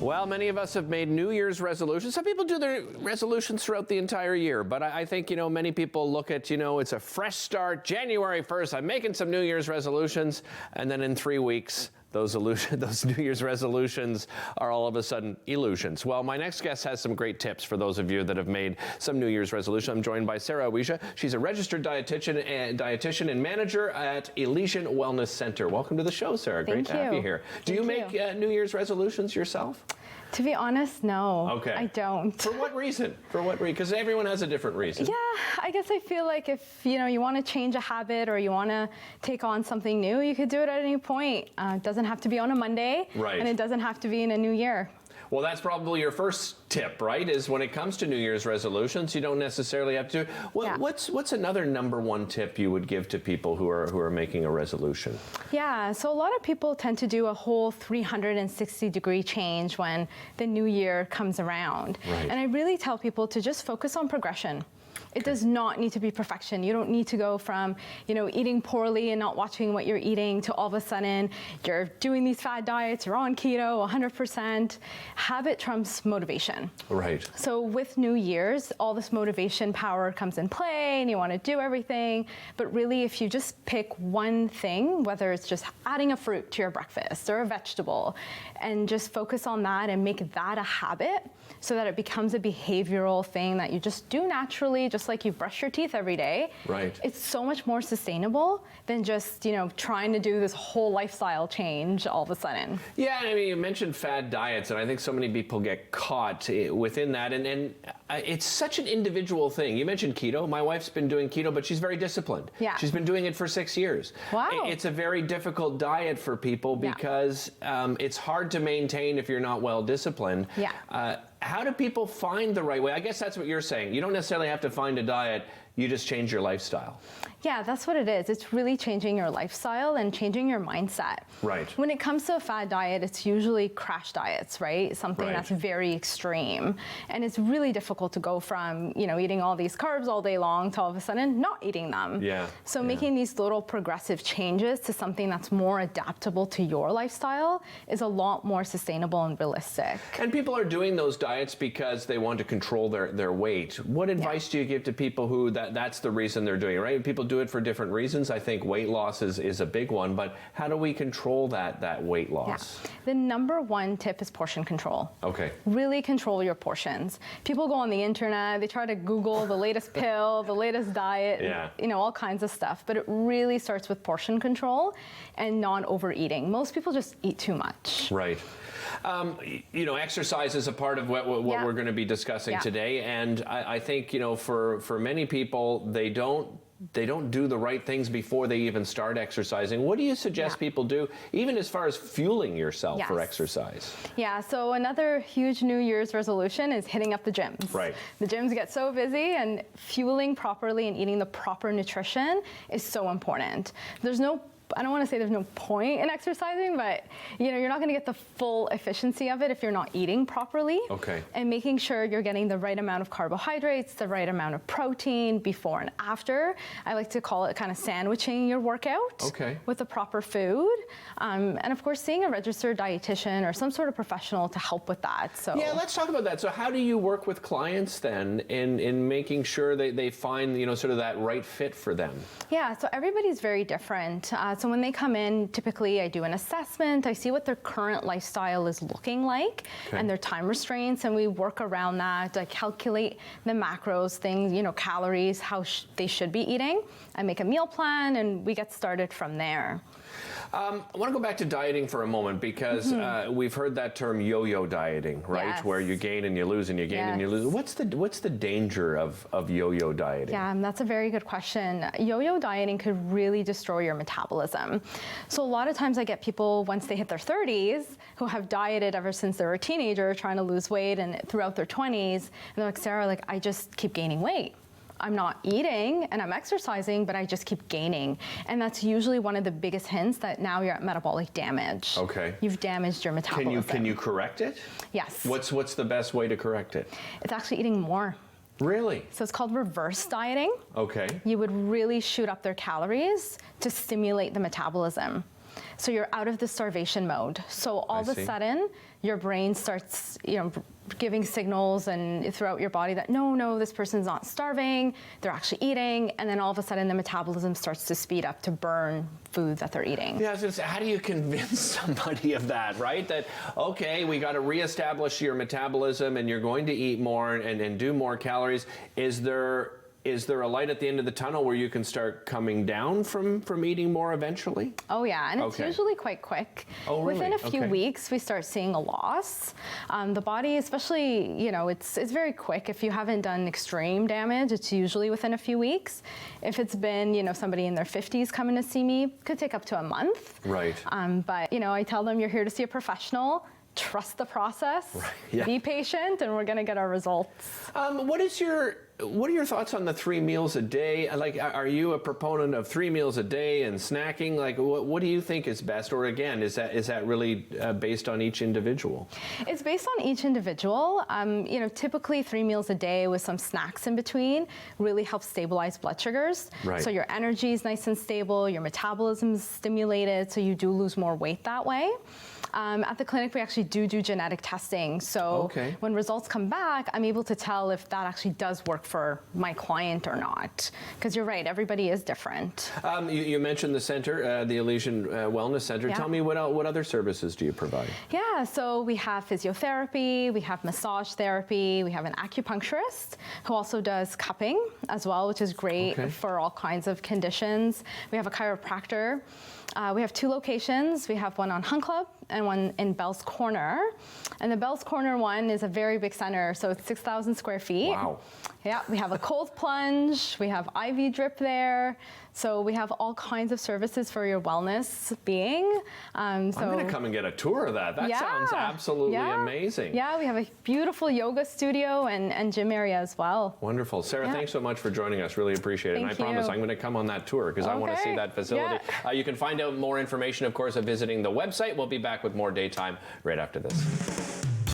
Well, many of us have made New Year's resolutions. Some people do their resolutions throughout the entire year, but I think, many people look at, it's a fresh start, January 1st, I'm making some New Year's resolutions, and then in 3 weeks, those New Year's resolutions are all of a sudden illusions. Well, my next guest has some great tips for those of you that have made some New Year's resolution. I'm joined by Sara Awija. She's a registered dietitian and manager at Elysian Wellness Centre. Welcome to the show, Sara. Great to have you here. Do you make New Year's resolutions yourself? To be honest, no. Okay. I don't. For what reason? Because everyone has a different reason. Yeah, I guess I feel like if you want to change a habit or you want to take on something new, you could do it at any point. It doesn't have to be on a Monday, right? And it doesn't have to be in a new year. Well, that's probably your first tip, right? Is when it comes to New Year's resolutions, you don't necessarily have to. Well, yeah. What's another number one tip you would give to people who are making a resolution? Yeah, so a lot of people tend to do a whole 360-degree change when the new year comes around. Right. And I really tell people to just focus on progression. It does not need to be perfection. You don't need to go from, eating poorly and not watching what you're eating to all of a sudden you're doing these fad diets, you're on keto 100%. Habit trumps motivation. Right. So with New Year's, all this motivation power comes in play and you want to do everything. But really, if you just pick one thing, whether it's just adding a fruit to your breakfast or a vegetable, and just focus on that and make that a habit so that it becomes a behavioral thing that you just do naturally, just like you brush your teeth every day. Right. It's so much more sustainable than just, trying to do this whole lifestyle change all of a sudden. Yeah, I mean, you mentioned fad diets, and I think so many people get caught within that, and it's such an individual thing. You mentioned keto. My wife's been doing keto, but she's very disciplined. Yeah. She's been doing it for 6 years. Wow. It's a very difficult diet for people because it's hard to maintain if you're not well disciplined. Yeah. How do people find the right way? I guess that's what you're saying. You don't necessarily have to find a diet. You just change your lifestyle. Yeah, that's what it is. It's really changing your lifestyle and changing your mindset. Right. When it comes to a fad diet, it's usually crash diets, right? Something that's very extreme. And it's really difficult to go from, eating all these carbs all day long to all of a sudden not eating them. Yeah. So making these little progressive changes to something that's more adaptable to your lifestyle is a lot more sustainable and realistic. And people are doing those diets because they want to control their weight. What advice do you give to people who that's the reason they're doing it, right? People do it for different reasons. I think weight loss is a big one, but how do we control that weight loss? Yeah. The number one tip is portion control. Okay. Really control your portions. People go on the internet, they try to Google the latest pill, the latest diet, all kinds of stuff, but it really starts with portion control and not overeating. Most people just eat too much. Right. Exercise is a part of what we're going to be discussing today, and I think for many people they don't do the right things before they even start exercising. What do you suggest people do, even as far as fueling yourself for exercise? Yeah, so another huge New Year's resolution is hitting up the gyms. Right. The gyms get so busy, and fueling properly and eating the proper nutrition is so important. I don't want to say there's no point in exercising, but you're not going to get the full efficiency of it if you're not eating properly. Okay. And making sure you're getting the right amount of carbohydrates, the right amount of protein before and after. I like to call it kind of sandwiching your workout with the proper food. And of course, seeing a registered dietitian or some sort of professional to help with that. So yeah, let's talk about that. So how do you work with clients then in making sure they find sort of that right fit for them? Yeah, so everybody's very different. So when they come in, typically I do an assessment. I see what their current lifestyle is looking like and their time restraints, and we work around that. I calculate the macros, things, calories, how they should be eating. I make a meal plan, and we get started from there. I want to go back to dieting for a moment because we've heard that term yo-yo dieting, right? Yes. Where you gain and you lose and you gain and you lose. What's the danger of yo-yo dieting? Yeah, that's a very good question. Yo-yo dieting could really destroy your metabolism. So a lot of times I get people once they hit their 30s who have dieted ever since they were a teenager trying to lose weight and throughout their 20s. And they're like, Sara, I just keep gaining weight. I'm not eating and I'm exercising, but I just keep gaining. And that's usually one of the biggest hints that now you're at metabolic damage. Okay. You've damaged your metabolism. Can you correct it? Yes. What's the best way to correct it? It's actually eating more. Really? So it's called reverse dieting. Okay. You would really shoot up their calories to stimulate the metabolism. So you're out of the starvation mode. So all of a sudden, your brain starts, giving signals and throughout your body that no, this person's not starving, they're actually eating, and then all of a sudden the metabolism starts to speed up to burn food that they're eating. Yeah, I was gonna say, how do you convince somebody of that, right? That, okay, we got to reestablish your metabolism and you're going to eat more and do more calories. Is there a light at the end of the tunnel where you can start coming down from eating more eventually? Oh yeah, and it's usually quite quick. Oh, really? Within a few weeks, we start seeing a loss. The body, especially, it's very quick. If you haven't done extreme damage, it's usually within a few weeks. If it's been, somebody in their 50s coming to see me, it could take up to a month. Right. But, I tell them you're here to see a professional. Trust the process, be patient, and we're going to get our results. What are your thoughts on the 3 meals a day? Like, are you a proponent of 3 meals a day and snacking? Like, what do you think is best? Or again, is that really based on each individual? It's based on each individual. Typically 3 meals a day with some snacks in between really helps stabilize blood sugars. Right. So your energy is nice and stable, your metabolism is stimulated, so you do lose more weight that way. At the clinic, we actually do genetic testing. So when results come back, I'm able to tell if that actually does work for my client or not. Because you're right, everybody is different. You mentioned the center, the Elysian Wellness Centre. Yeah. Tell me, what other services do you provide? Yeah, so we have physiotherapy, we have massage therapy, we have an acupuncturist who also does cupping as well, which is great for all kinds of conditions. We have a chiropractor. We have 2 locations. We have one on Hunt Club and one in Bell's Corner. And the Bell's Corner one is a very big center, so it's 6,000 square feet. Wow. Yeah, we have a cold plunge, we have IV drip there. So we have all kinds of services for your wellness being. I'm going to come and get a tour of that. That sounds absolutely amazing. Yeah, we have a beautiful yoga studio and gym area as well. Wonderful. Sarah, thanks so much for joining us. Really appreciate it. And I promise I'm going to come on that tour because I want to see that facility. Yeah. You can find out more information, of course, of visiting the website. We'll be back with more Daytime right after this.